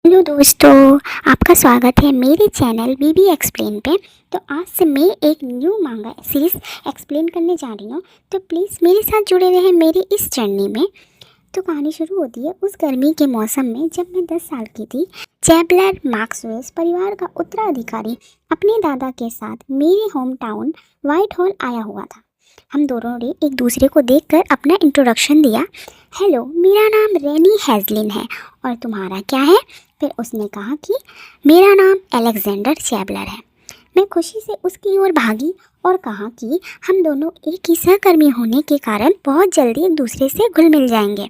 Hello दोस्तों, आपका स्वागत है मेरे चैनल बीबी एक्सप्लेन पे। तो आज से मैं एक न्यू मांगा सीरीज़ एक्सप्लेन करने जा रही हूँ। तो प्लीज़ मेरे साथ जुड़े रहें मेरी इस जर्नी में। तो कहानी शुरू होती है उस गर्मी के मौसम में जब मैं 10 साल की थी। चैपलर मैक्सवेल परिवार का उत्तराधिकारी अपने दादा के साथ मेरे होम टाउन व्हाइट हॉल आया हुआ था। हम दोनों ने एक दूसरे को देखकर अपना इंट्रोडक्शन दिया। हेलो, मेरा नाम रेनी हैजलिन है और तुम्हारा क्या है? फिर उसने कहा कि मेरा नाम अलेक्जेंडर चैबलर है। मैं खुशी से उसकी ओर भागी और कहा कि हम दोनों एक ही सहकर्मी होने के कारण बहुत जल्दी एक दूसरे से घुल मिल जाएंगे।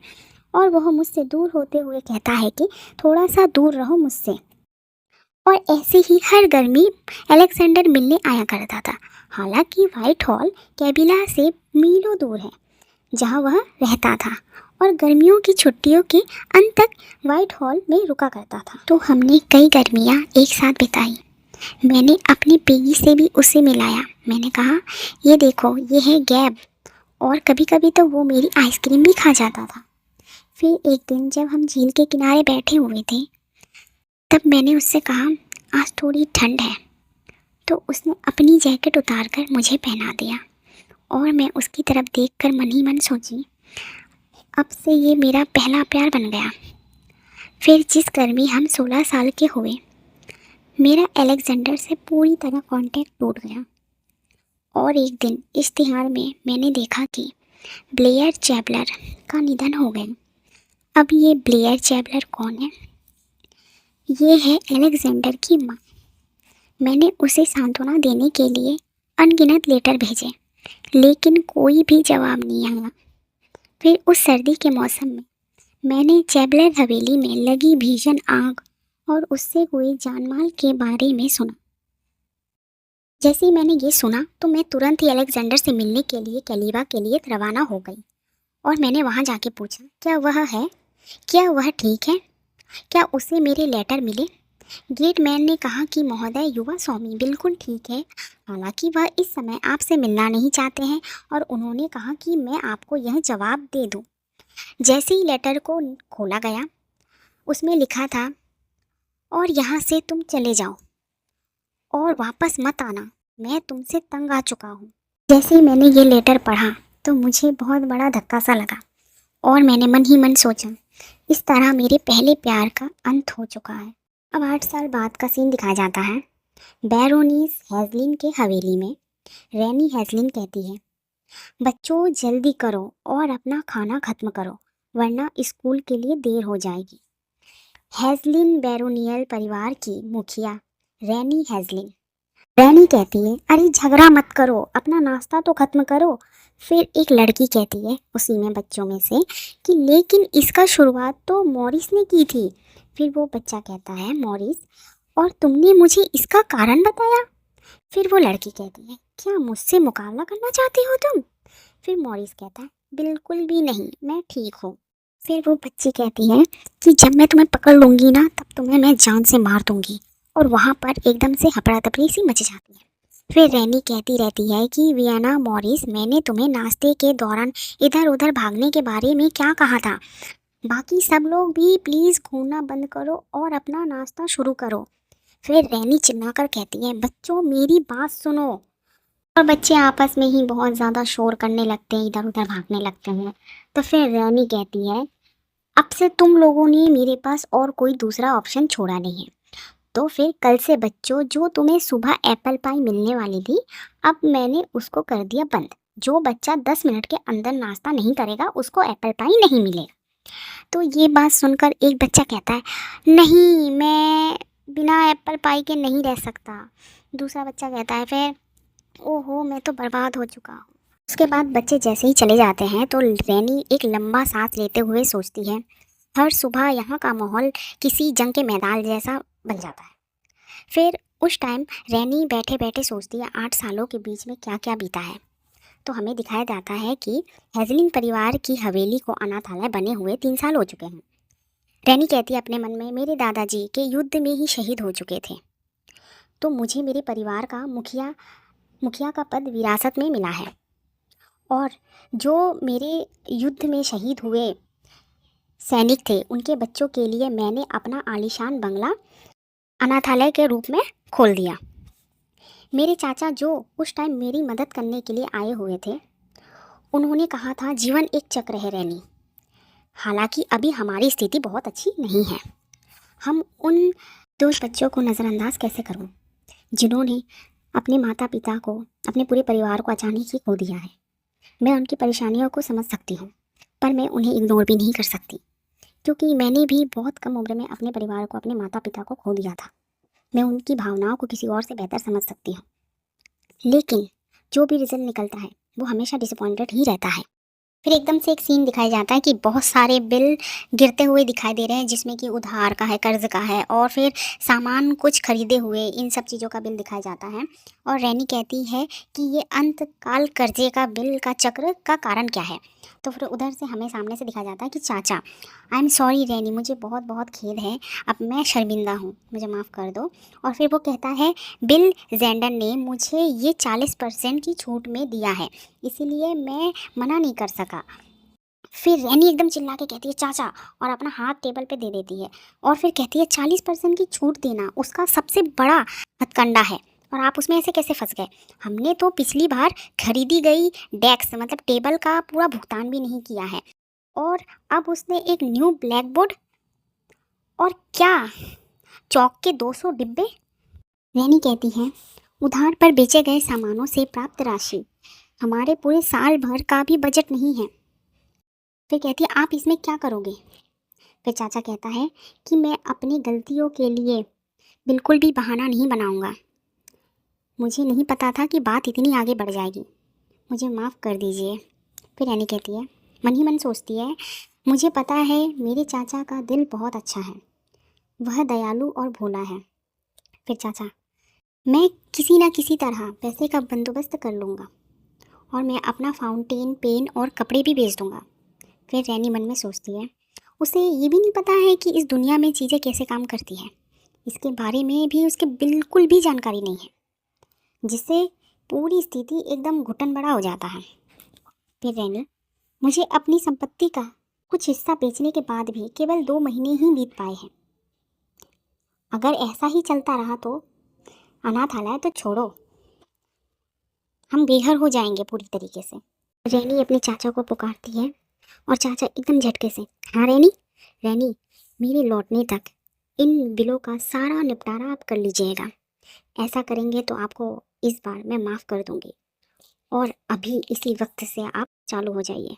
और वह मुझसे दूर होते हुए कहता है कि थोड़ा सा दूर रहो मुझसे। और ऐसे ही हर गर्मी अलेक्जेंडर मिलने आया करता था। हालांकि व्हाइट हॉल कैबिला से मीलों दूर है जहां वह रहता था, और गर्मियों की छुट्टियों के अंत तक व्हाइट हॉल में रुका करता था। तो हमने कई गर्मियां एक साथ बिताई। मैंने अपनी पिगी से भी उसे मिलाया। मैंने कहा, ये देखो, ये है गैब। और कभी कभी तो वो मेरी आइसक्रीम भी खा जाता था। फिर एक दिन जब हम झील के किनारे बैठे हुए थे, तब मैंने उससे कहा, आज थोड़ी ठंड है। तो उसने अपनी जैकेट उतारकर मुझे पहना दिया और मैं उसकी तरफ देखकर मन ही मन सोची, अब से ये मेरा पहला प्यार बन गया। फिर जिस गर्मी हम 16 साल के हुए, मेरा अलेक्जेंडर से पूरी तरह कांटेक्ट टूट गया। और एक दिन इश्तिहार में मैंने देखा कि ब्लेयर चैपलर का निधन हो गया। अब ये ब्लेयर चैपलर कौन है? ये है अलेक्जेंडर की माँ। मैंने उसे सांत्वना देने के लिए अनगिनत लेटर भेजे, लेकिन कोई भी जवाब नहीं आया। फिर उस सर्दी के मौसम में मैंने चैबलर हवेली में लगी भीषण आग और उससे हुए जानमाल के बारे में सुना। जैसे ही मैंने ये सुना तो मैं तुरंत ही अलेक्जेंडर से मिलने के लिए कैलिबा के लिए रवाना हो गई। और मैंने वहाँ जाके पूछा, क्या वह है? क्या वह ठीक है? क्या उसे मेरे लेटर मिले? गेट मैन ने कहा कि महोदय, युवा स्वामी बिल्कुल ठीक है। हालांकि वह इस समय आपसे मिलना नहीं चाहते हैं और उन्होंने कहा कि मैं आपको यह जवाब दे दूं। जैसे ही लेटर को खोला गया, उसमें लिखा था, और यहाँ से तुम चले जाओ और वापस मत आना। मैं तुमसे तंग आ चुका हूँ। जैसे ही मैंने ये लेटर पढ़ा तो मुझे बहुत बड़ा धक्का सा लगा और मैंने मन ही मन सोचा, इस तरह मेरे पहले प्यार का अंत हो चुका है। अब 8 साल बाद का सीन दिखाया जाता है। बैरोनीस हैजलिन के हवेली में रैनी हैजलिन कहती है, बच्चों जल्दी करो और अपना खाना खत्म करो, वरना स्कूल के लिए देर हो जाएगी। हैजलिन बैरोनियल परिवार की मुखिया रैनी हैजलिन। रैनी कहती है, अरे झगड़ा मत करो, अपना नाश्ता तो खत्म करो। फिर एक लड़की कहती है उसी में बच्चों में से कि लेकिन इसका शुरुआत तो मॉरिस ने की थी। फिर वो बच्चा कहता है, मॉरिस, और तुमने मुझे इसका कारण बताया? फिर वो लड़की कहती है, क्या मुझसे मुकाबला करना चाहती हो तुम? फिर मॉरिस कहता है, बिल्कुल भी नहीं, मैं ठीक हूँ। फिर वो बच्ची कहती है कि जब मैं तुम्हें पकड़ लूँगी ना, तब तुम्हें मैं जान से मार दूँगी। और वहाँ पर एकदम से हपड़ा तपड़ी सी मच जाती है। फिर रैनी कहती रहती है कि वियना मॉरिस, मैंने तुम्हें नाश्ते के दौरान इधर उधर भागने के बारे में क्या कहा था? बाकी सब लोग भी प्लीज़ घूमना बंद करो और अपना नाश्ता शुरू करो। फिर रैनी चिल्लाकर कहती है, बच्चों मेरी बात सुनो। और बच्चे आपस में ही बहुत ज़्यादा शोर करने लगते हैं, इधर उधर भागने लगते हैं। तो फिर रैनी कहती है, अब से तुम लोगों ने मेरे पास और कोई दूसरा ऑप्शन छोड़ा नहीं है। तो फिर कल से बच्चों, जो तुम्हें सुबह एप्पल पाई मिलने वाली थी, अब मैंने उसको कर दिया बंद। जो बच्चा 10 मिनट के अंदर नाश्ता नहीं करेगा, उसको एप्पल पाई नहीं मिलेगा। तो ये बात सुनकर एक बच्चा कहता है, नहीं, मैं बिना एप्पल पाई के नहीं रह सकता। दूसरा बच्चा कहता है फिर, ओहो, मैं तो बर्बाद हो चुका हूँ। उसके बाद बच्चे जैसे ही चले जाते हैं तो रैनी एक लंबा सांस लेते हुए सोचती है, हर सुबह यहाँ का माहौल किसी जंग के मैदान जैसा बन जाता है। फिर उस टाइम रैनी बैठे बैठे सोचती है, 8 सालों के बीच में क्या क्या बीता है। तो हमें दिखाया जाता है कि हैजलिन परिवार की हवेली को अनाथालय बने हुए 3 साल हो चुके हैं। रैनी कहती है अपने मन में, मेरे दादाजी के युद्ध में ही शहीद हो चुके थे, तो मुझे मेरे परिवार का मुखिया मुखिया का पद विरासत में मिला है। और जो मेरे युद्ध में शहीद हुए सैनिक थे, उनके बच्चों के लिए मैंने अपना आलीशान बंगला अनाथालय के रूप में खोल दिया। मेरे चाचा जो उस टाइम मेरी मदद करने के लिए आए हुए थे, उन्होंने कहा था जीवन एक चक्र है रैनी। हालांकि अभी हमारी स्थिति बहुत अच्छी नहीं है। हम उन दो बच्चों को नज़रअंदाज कैसे करूं जिन्होंने अपने माता पिता को, अपने पूरे परिवार को अचानक ही खो दिया है। मैं उनकी परेशानियों को समझ सकती हूँ, पर मैं उन्हें इग्नोर भी नहीं कर सकती, क्योंकि मैंने भी बहुत कम उम्र में अपने परिवार को, अपने माता पिता को खो दिया था। मैं उनकी भावनाओं को किसी और से बेहतर समझ सकती हूँ, लेकिन जो भी रिजल्ट निकलता है वो हमेशा डिसअपॉइंटेड ही रहता है। फिर एकदम से एक सीन दिखाया जाता है कि बहुत सारे बिल गिरते हुए दिखाई दे रहे हैं, जिसमें कि उधार का है, कर्ज का है, और फिर सामान कुछ खरीदे हुए, इन सब चीज़ों का बिल दिखाया जाता है। और रैनी कहती है कि ये अंतकाल कर्जे का बिल का चक्र का कारण क्या है। तो फिर उधर से हमें सामने से दिखाया जाता है कि चाचा, आई एम सॉरी रैनी, मुझे बहुत बहुत खेद है, अब मैं शर्मिंदा हूँ, मुझे माफ़ कर दो। और फिर वो कहता है बिल जेंडर ने मुझे ये 40% की छूट में दिया है, इसीलिए मैं मना नहीं कर सका। फिर रैनी एकदम चिल्ला के कहती है चाचा, और अपना हाथ टेबल पे दे देती है, और फिर कहती है 40% की छूट देना उसका सबसे बड़ा हथकंडा है, और आप उसमें ऐसे कैसे फंस गए। हमने तो पिछली बार खरीदी गई डेस्क मतलब टेबल का पूरा भुगतान भी नहीं किया है, और अब उसने एक न्यू ब्लैक बोर्ड, और क्या चौक के 200 डिब्बे। रैनी कहती है उधार पर बेचे गए सामानों से प्राप्त राशि हमारे पूरे साल भर का भी बजट नहीं है। फिर कहती है आप इसमें क्या करोगे। फिर चाचा कहता है कि मैं अपनी गलतियों के लिए बिल्कुल भी बहाना नहीं बनाऊंगा। मुझे नहीं पता था कि बात इतनी आगे बढ़ जाएगी, मुझे माफ़ कर दीजिए। फिर रैनी कहती है, मन ही मन सोचती है, मुझे पता है मेरे चाचा का दिल बहुत अच्छा है, वह दयालु और भोला है। फिर चाचा, मैं किसी ना किसी तरह पैसे का बंदोबस्त कर लूँगा, और मैं अपना फाउंटेन पेन और कपड़े भी बेच दूँगा। फिर रैनी मन में सोचती है, उसे ये भी नहीं पता है कि इस दुनिया में चीज़ें कैसे काम करती हैं, इसके बारे में भी उसके बिल्कुल भी जानकारी नहीं है, जिससे पूरी स्थिति एकदम घुटन बड़ा हो जाता है। फिर रैनी, मुझे अपनी संपत्ति का कुछ हिस्सा बेचने के बाद भी केवल 2 महीने ही बीत पाए हैं। अगर ऐसा ही चलता रहा तो अनाथालय तो छोड़ो, हम बेघर हो जाएंगे पूरी तरीके से। रैनी अपने चाचा को पुकारती है, और चाचा एकदम झटके से, हाँ रैनी, रैनी मेरे लौटने तक इन बिलों का सारा निपटारा आप कर लीजिएगा। ऐसा करेंगे तो आपको इस बार मैं माफ़ कर दूंगी, और अभी इसी वक्त से आप चालू हो जाइए।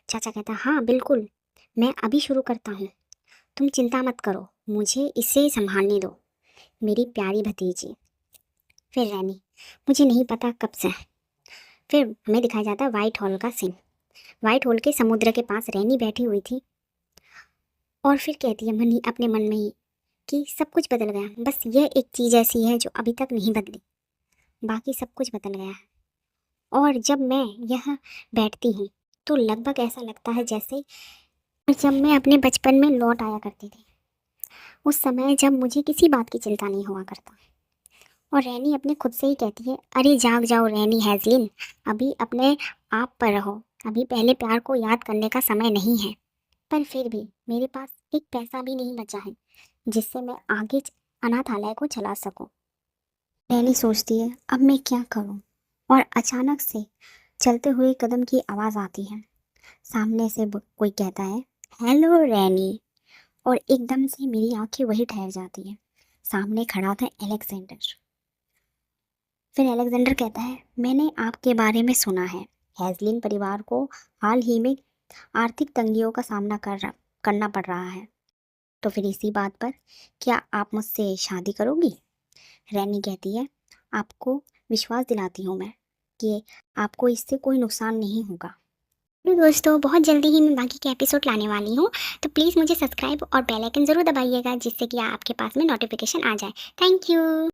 चाचा कहता हाँ बिल्कुल, मैं अभी शुरू करता हूँ, तुम चिंता मत करो, मुझे इसे संभालने दो मेरी प्यारी भतीजी। फिर रैनी, मुझे नहीं पता कब से। फिर हमें दिखाया जाता है वाइट हॉल का सीन। वाइट हॉल के समुद्र के पास रैनी बैठी हुई थी, और फिर कहती है मनी अपने मन में ही कि सब कुछ बदल गया, बस यह एक चीज़ ऐसी है जो अभी तक नहीं बदली, बाकी सब कुछ बदल गया है। और जब मैं यहाँ बैठती हूँ तो लगभग ऐसा लगता है जैसे जब मैं अपने बचपन में लौट आया करती थी, उस समय जब मुझे किसी बात की चिंता नहीं हुआ करता। और रैनी अपने खुद से ही कहती है, अरे जाग जाओ रैनी हैज़लिन, अभी अपने आप पर रहो, अभी पहले प्यार को याद करने का समय नहीं है। पर फिर भी मेरे पास एक पैसा भी नहीं बचा है जिससे मैं आगे अनाथालय को चला सकूं। रैनी सोचती है अब मैं क्या करूं, और अचानक से चलते हुए कदम की आवाज़ आती है। सामने से कोई कहता है हेलो रैनी, और एकदम से मेरी आंखें वही ठहर जाती हैं। सामने खड़ा था अलेक्जेंडर। फिर अलेक्जेंडर कहता है मैंने आपके बारे में सुना है, हैज़लिन परिवार को हाल ही में आर्थिक तंगियों का सामना करना पड़ रहा है, तो फिर इसी बात पर क्या आप मुझसे शादी करोगी। रैनी कहती है आपको विश्वास दिलाती हूँ मैं कि आपको इससे कोई नुकसान नहीं होगा। तो दोस्तों बहुत जल्दी ही मैं बाकी के एपिसोड लाने वाली हूँ, तो प्लीज़ मुझे सब्सक्राइब और बेल आइकन ज़रूर दबाइएगा, जिससे कि आपके पास में नोटिफिकेशन आ जाए। Thank you.